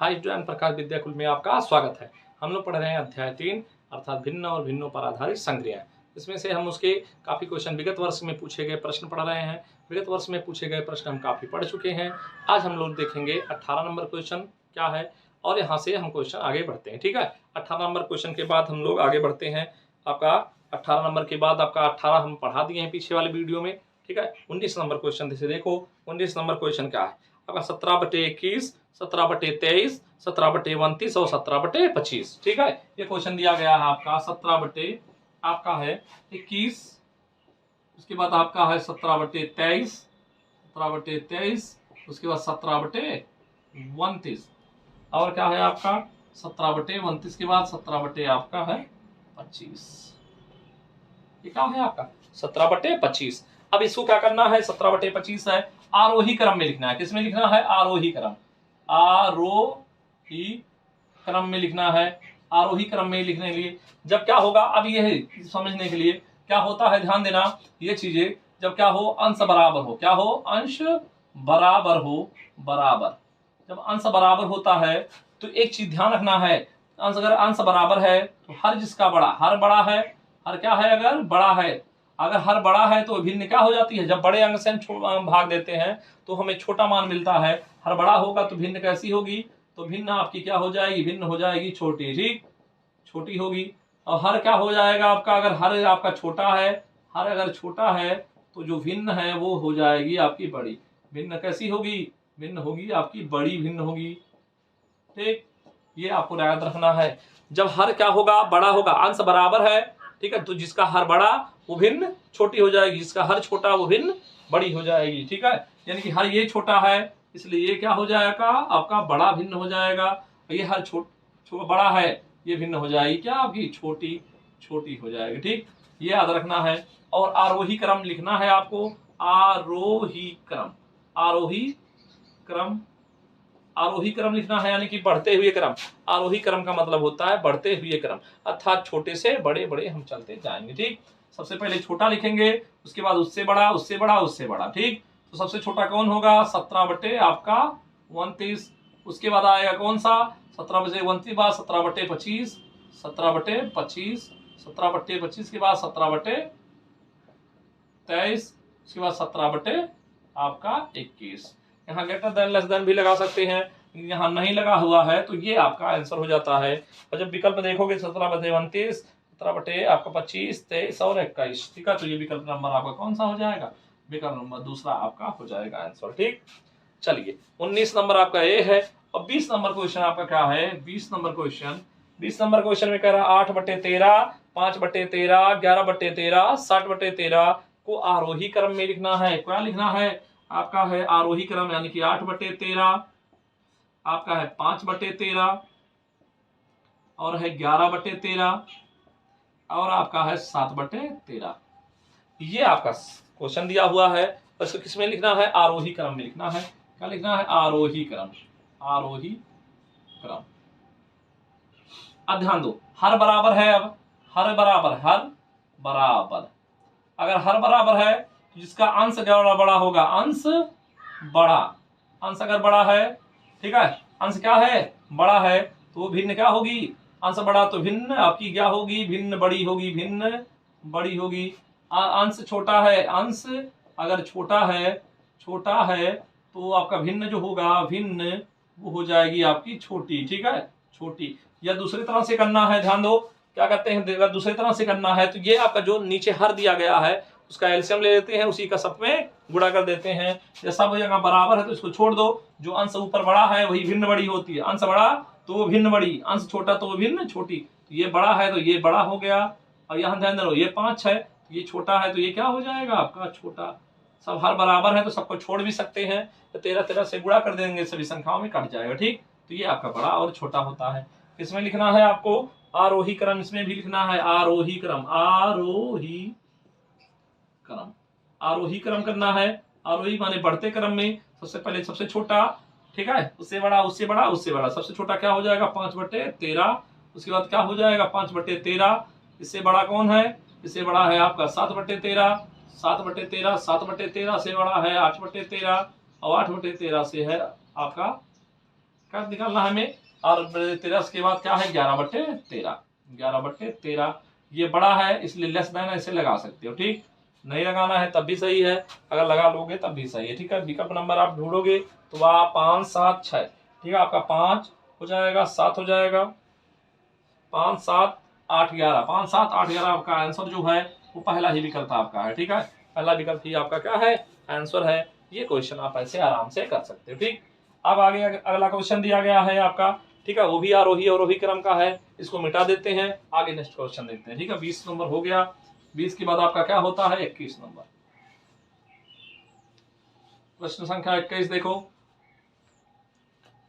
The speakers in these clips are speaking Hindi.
हाई स्टूडेंट, प्रकाश विद्याकुल में आपका स्वागत है। हम लोग पढ़ रहे हैं अध्याय 3 अर्थात भिन्न और भिन्नों पर आधारित संक्रियाएं। इसमें से हम उसके काफ़ी क्वेश्चन विगत वर्ष में पूछे गए प्रश्न पढ़ रहे हैं। विगत वर्ष में पूछे गए प्रश्न हम काफ़ी पढ़ चुके हैं। आज हम लोग देखेंगे 18 नंबर क्वेश्चन क्या है और यहाँ से हम क्वेश्चन आगे बढ़ते हैं। ठीक है, 18 नंबर क्वेश्चन के बाद हम लोग आगे बढ़ते हैं। आपका 18 नंबर के बाद आपका 18 हम पढ़ा दिए हैं पीछे वाले वीडियो में। ठीक है, 19 नंबर क्वेश्चन से देखो। 19 नंबर क्वेश्चन क्या है आपका 17/21, 17/23, 17/29 और 17/25। ठीक है, ये क्वेश्चन दिया गया है आपका 17/21, उसके बाद आपका है 17/23, 17/23, उसके बाद 17/29 और क्या है आपका 17/29 के बाद 17 आपका है 25। ये क्या है आपका 17/25। अब इसको क्या करना है, 17/25 है, आरोही क्रम में लिखना है। किसमें लिखना है? आरोही क्रम। आरोही क्रम में लिखना है। आरोही क्रम में लिखने के लिए जब क्या होगा, अब ये समझने के लिए क्या होता है, ध्यान देना ये चीजें। जब क्या हो, अंश बराबर हो। क्या हो? अंश बराबर हो। बराबर जब अंश बराबर होता है तो एक चीज ध्यान रखना है, अंश अगर अंश बराबर है तो हर जिसका बड़ा, हर बड़ा है, हर क्या है, अगर बड़ा है, अगर हर बड़ा है तो भिन्न क्या हो जाती है, जब बड़े अंक से हम भाग देते हैं तो हमें छोटा मान मिलता है। हर बड़ा होगा तो भिन्न कैसी होगी, तो भिन्न आपकी क्या हो जाएगी, भिन्न हो जाएगी छोटी। ठीक, छोटी होगी। और हर क्या हो जाएगा आपका, अगर हर आपका छोटा है, हर अगर छोटा है तो जो भिन्न है वो हो जाएगी आपकी बड़ी। भिन्न कैसी होगी, भिन्न होगी आपकी बड़ी भिन्न होगी। ठीक, ये आपको याद रखना है। जब हर क्या होगा, बड़ा होगा, अंश बराबर है, ठीक है, तो जिसका हर बड़ा वो भिन्न छोटी हो जाएगी, जिसका हर छोटा वो भिन्न बड़ी हो जाएगी। ठीक है, यानी कि हर ये छोटा है इसलिए ये क्या हो जाएगा आपका बड़ा भिन्न हो जाएगा। ये हर बड़ा है ये भिन्न हो जाएगी क्या आपकी छोटी, छोटी हो जाएगी। ठीक, ये याद रखना है। और आरोही क्रम लिखना है आपको। आरोही क्रम, आरोही क्रम, आरोही क्रम लिखना है, यानी कि बढ़ते हुए क्रम। आरोही क्रम का मतलब होता है बढ़ते हुए क्रम, अर्थात छोटे से बड़े बड़े हम चलते जाएंगे। ठीक, सबसे पहले छोटा लिखेंगे, उसके बाद उससे बड़ा, उससे बड़ा, उससे बड़ा। ठीक, तो सबसे छोटा कौन होगा, 17/29। उसके बाद आएगा कौन सा, 17/29 बाद 17/25, 17/25, 17/25 के बाद 17/23, उसके बाद 17/21। यहाँ ग्रेटर देन लेस देन भी लगा सकते हैं, यहाँ नहीं लगा हुआ है तो ये आपका आंसर हो जाता है। और जब विकल्प देखोगे 17/29, 17/25, 23 और 21। ठीक है, तो ये विकल्प नंबर आपका कौन सा हो जाएगा, विकल्प नंबर दूसरा आपका हो जाएगा आंसर। ठीक, चलिए 19 नंबर आपका ए है। और 20 नंबर क्वेश्चन आपका क्या है, 20 नंबर क्वेश्चन, 20 नंबर क्वेश्चन में कह रहा है 8/13, 5/13, 11/13, 60/13 को आरोही क्रम में लिखना है। क्या लिखना है आपका है आरोही क्रम, यानी कि 8/13, आपका है 5/13 और है 11/13 और आपका है 7/13। ये आपका क्वेश्चन दिया हुआ है। इसको किसमें लिखना है, आरोही क्रम में लिखना है। क्या लिखना है, आरोही क्रम, आरोही क्रम। अब ध्यान दो, हर बराबर है, अब हर बराबर, हर बराबर, अगर हर बराबर है तो जिसका अंश बड़ा होगा, अंश बड़ा, अंश अगर बड़ा है, ठीक है, अंश क्या है, बड़ा है, तो भिन्न क्या होगी, अंश बड़ा तो भिन्न आपकी क्या होगी, भिन्न बड़ी होगी, भिन्न बड़ी होगी। अंश छोटा है, अंश अगर छोटा है, छोटा है तो आपका भिन्न जो होगा, भिन्न वो हो जाएगी आपकी छोटी। ठीक है, छोटी। या दूसरी तरह से करना है, ध्यान दो क्या कहते हैं, दूसरी तरह से करना है तो ये आपका जो नीचे हर दिया गया है उसका एलसीएम ले लेते हैं, उसी का सब में गुणा कर देते हैं। जैसा वो जगह बराबर है तो इसको छोड़ दो, जो अंश ऊपर बड़ा है वही भिन्न बड़ी होती है, अंश बड़ा तो वो भिन्न बड़ी, अंश छोटा तो वो भिन्न छोटी। तो ये बड़ा है तो ये बड़ा हो गया। और यहाँ ध्यान दो ये 5 है, ये छोटा है तो ये क्या हो जाएगा आपका छोटा। सब हर बराबर है तो सबको छोड़ भी सकते हैं, तो 13 से गुणा कर देंगे, सभी संख्याओं में कट जाएगा। ठीक, तो ये आपका बड़ा और छोटा होता है। इसमें लिखना है आपको आरोही क्रम, इसमें भी लिखना है आरोही क्रम, आरोही क्रम, आरोही क्रम करना है। आरोही माने बढ़ते क्रम में सबसे पहले सबसे छोटा, ठीक है, उससे बड़ा, उससे बड़ा, उससे बड़ा। सबसे छोटा क्या हो जाएगा 5/13, उसके बाद क्या हो जाएगा 5/13, इससे बड़ा कौन है, इससे बड़ा है आपका 7/13, 7/13, 7/13 से बड़ा है 8/13 और 8/13 से है आपका क्या निकालना है हमें, और 13 के बाद क्या है 11/13, 11/13। ये बड़ा है इसलिए लेस देन ऐसे लगा सकते हो, ठीक। नहीं लगाना है तब भी सही है, अगर लगा लोगे तब भी सही है, ठीक है। विकल्प नंबर आप ढूंढोगे तो वह 5 7 6, ठीक है। आपका 5 हो जाएगा, 7 हो जाएगा, 5 7 8 11, 5 7 8 11 आपका आंसर जो है वो पहला ही विकल्प आपका है, ठीक है। पहला विकल्प ही आपका क्या है, आंसर है। ये क्वेश्चन आप ऐसे आराम से कर सकते हो, ठीक। अब आगे अगला क्वेश्चन दिया गया है आपका, ठीक है, वो भी आरोही अवरोही क्रम का है, इसको मिटा देते हैं, आगे नेक्स्ट क्वेश्चन देखते हैं, ठीक है। 20 नंबर हो गया, 20 के बाद आपका क्या होता है 21 नंबर। प्रश्न संख्या 21 देखो,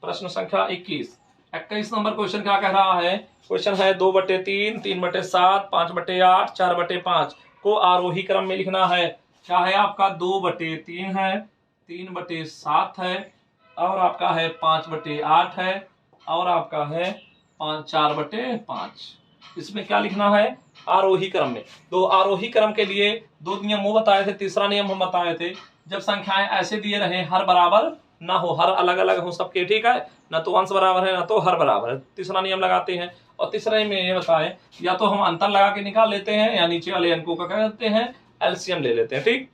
प्रश्न संख्या 21 नंबर क्वेश्चन क्या कह रहा है, क्वेश्चन है 2/3, 3/7, 5/8, 4/5 को आरोही क्रम में लिखना है। क्या है आपका 2/3 है, 3/7 है, और आपका है 5/8 है, और आपका है 4/5। इसमें क्या लिखना है आरोही क्रम में। तो आरोही क्रम के लिए 2 नियम वो बताए थे, तीसरा नियम हम बताए थे, जब संख्याएं ऐसे दिए रहे हर बराबर ना हो, हर अलग अलग हो सबके, ठीक है, ना तो अंश बराबर है ना तो हर बराबर है, तीसरा नियम लगाते हैं। और तीसरे में ये बताएं, या तो हम अंतर लगा के निकाल लेते हैं या नीचे वाले अंकों का क्या करते हैं एलसीएम ले लेते हैं, ठीक।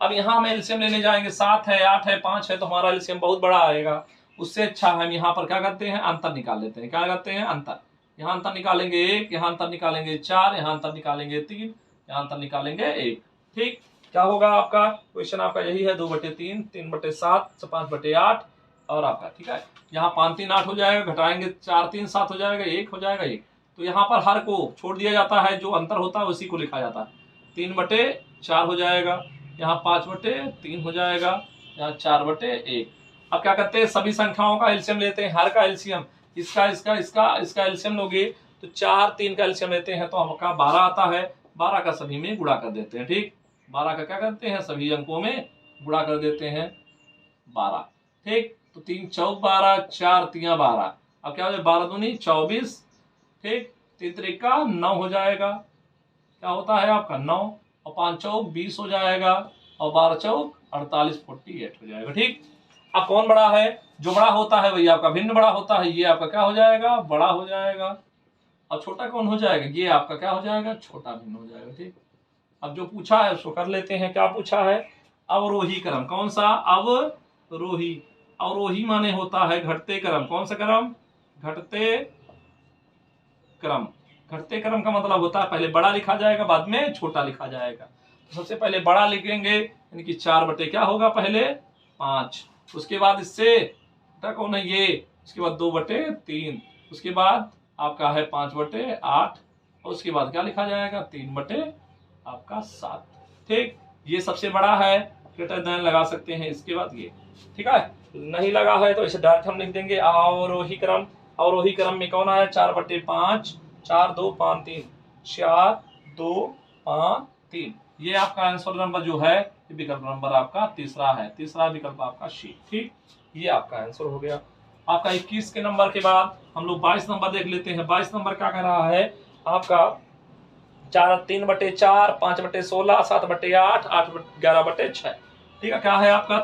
अब यहाँ हम एलसीएम लेने जाएंगे, 7 है 8 है 5 है, तो हमारा एलसीएम बहुत बड़ा आएगा। उससे अच्छा हम यहाँ पर क्या करते हैं अंतर निकाल लेते हैं, क्या करते हैं अंतर। यहाँ अंतर निकालेंगे 1, यहाँ अंतर निकालेंगे 4, यहाँ अंतर निकालेंगे 3, यहाँ अंतर निकालेंगे 1, ठीक। क्या होगा आपका क्वेश्चन आपका यही है 2/3, 3/7, 5/8 और आपका, ठीक है। यहाँ 5 3 8 हो जाएगा, घटाएंगे 4 3 7 हो जाएगा, 1 हो जाएगा 1। तो यहाँ पर हर को छोड़ दिया जाता है, जो अंतर होता है उसी को लिखा जाता है। 3/4 हो जाएगा, यहाँ 5/3 हो जाएगा, यहाँ 4/1। अब क्या करते हैं सभी संख्याओं का एलसीएम लेते हैं, हर का एलसीएम, इसका इसका इसका इसका एलसीएम लोगे तो 4 3 का एलसीएम लेते हैं तो आपका 12 आता है, 12 का सभी में गुणा कर देते हैं, ठीक। 12 का क्या करते हैं सभी अंकों में गुणा कर देते हैं 12, ठीक। तो 3 चौक 12, 4 3 12, अब क्या हो जाए 12 दूनी 24, ठीक। 3 त्रिका 9 हो जाएगा, क्या होता है आपका 9, और 5 चौक 20 हो जाएगा, और 12 चौक 48 48 हो जाएगा, ठीक। अब कौन बड़ा है, जो बड़ा होता है वही आपका भिन्न बड़ा होता है, ये आपका क्या हो जाएगा बड़ा हो जाएगा। अब छोटा कौन हो जाएगा, ये आपका क्या हो जाएगा छोटा भिन्न हो जाएगा, ठीक। अब जो पूछा है उसको कर लेते हैं, क्या पूछा है अवरोही क्रम, कौन सा अवरोही, अवरोही माने होता है घटते क्रम, कौन सा क्रम घटते क्रम। घटते क्रम का मतलब होता है पहले बड़ा लिखा जाएगा बाद में छोटा लिखा जाएगा। तो सबसे पहले बड़ा लिखेंगे यानी कि 4 बटे क्या होगा पहले 5, उसके बाद इससे कौन है ये, उसके बाद 2/3, उसके बाद आपका है 5/8, और उसके बाद क्या लिखा जाएगा 3/7, ठीक। ये सबसे बड़ा है, ग्रेटर देन लगा सकते हैं, इसके बाद ये, ठीक है। नहीं लगा है तो इसे डायरेक्ट हम लिख देंगे अवरोही क्रम। अवरोही क्रम में कौन आया 4/5, 4 2 5 3, 4 2 5 3, ये आपका आंसर नंबर जो है विकल्प नंबर आपका तीसरा है, तीसरा विकल्प आपका सी, ठीक। ये आपका आंसर हो गया। आपका 21 के नंबर के बाद हम लोग 22 नंबर देख लेते हैं। 22 नंबर क्या कह रहा है आपका 3/4, 5/16, 7/8, 11/6, ठीक है। क्या है आपका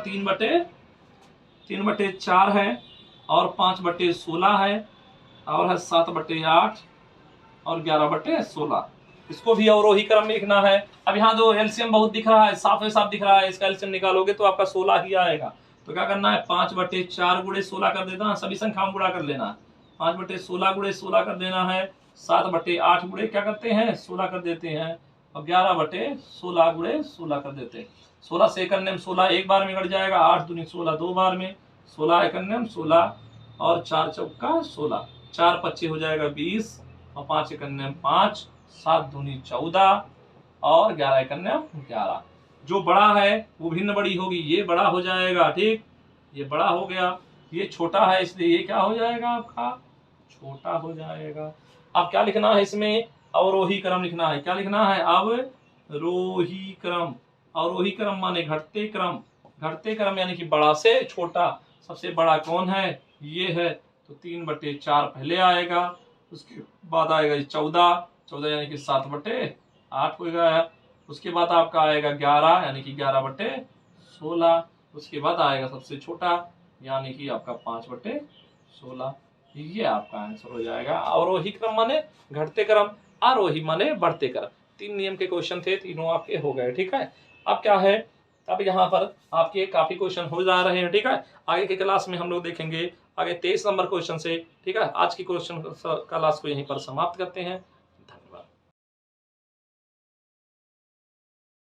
3/4 है, और 5/16 है, और है 7/8 और 11/16। इसको भी अवरोही क्रम में लिखना है। अब यहाँ जो एलसीएम बहुत दिख रहा है, साफ साफ दिख रहा है, इसका एलसीएम निकालोगे तो आपका 16 ही आएगा। तो क्या करना है 5/4 गुणे 16 कर देना, सभी संख्याओं गुणा कर लेना, 5/16 गुणे 16 कर देना है, 7/8 गुणे क्या करते हैं 16 कर देते हैं, और 11/16 गुणे 16 कर देते हैं। 16 से 1 में 16 एक बार में कट जाएगा, 8 दूनी 16 दो बार में, 16 1 में 16, और 4 चौका 16, 4 25 हो जाएगा 20, और 5 1 में 5, 7 दूनी 14, और 11 1 में 11। जो बड़ा है वो भिन्न बड़ी होगी, ये बड़ा हो जाएगा, ठीक, ये बड़ा हो गया, ये छोटा है इसलिए ये क्या हो जाएगा आपका छोटा हो जाएगा। अब क्या लिखना है इसमें अवरोही क्रम लिखना है, क्या लिखना है अवरोही क्रम। अवरोही क्रम माने घटते क्रम, घटते क्रम यानी कि बड़ा से छोटा, सबसे बड़ा कौन है ये है, तो 3/4 पहले आएगा, उसके बाद आएगा 14 यानी कि 7/8 हो गया, उसके बाद आपका आएगा 11 यानी कि 11/16, उसके बाद आएगा सबसे छोटा यानी कि आपका 5/16, 16, ये आपका आंसर हो जाएगा। अवरोही क्रम माने घटते क्रम, आरोही माने बढ़ते क्रम। 3 नियम के क्वेश्चन थे, तीनों आपके हो गए। ठीक है, अब क्या है, अब यहाँ पर आपके काफी क्वेश्चन हो जा रहे हैं। ठीक है, आगे के क्लास में हम लोग देखेंगे आगे 23 नंबर क्वेश्चन से। ठीक है, आज की क्वेश्चन क्लास को यहीं पर समाप्त करते हैं।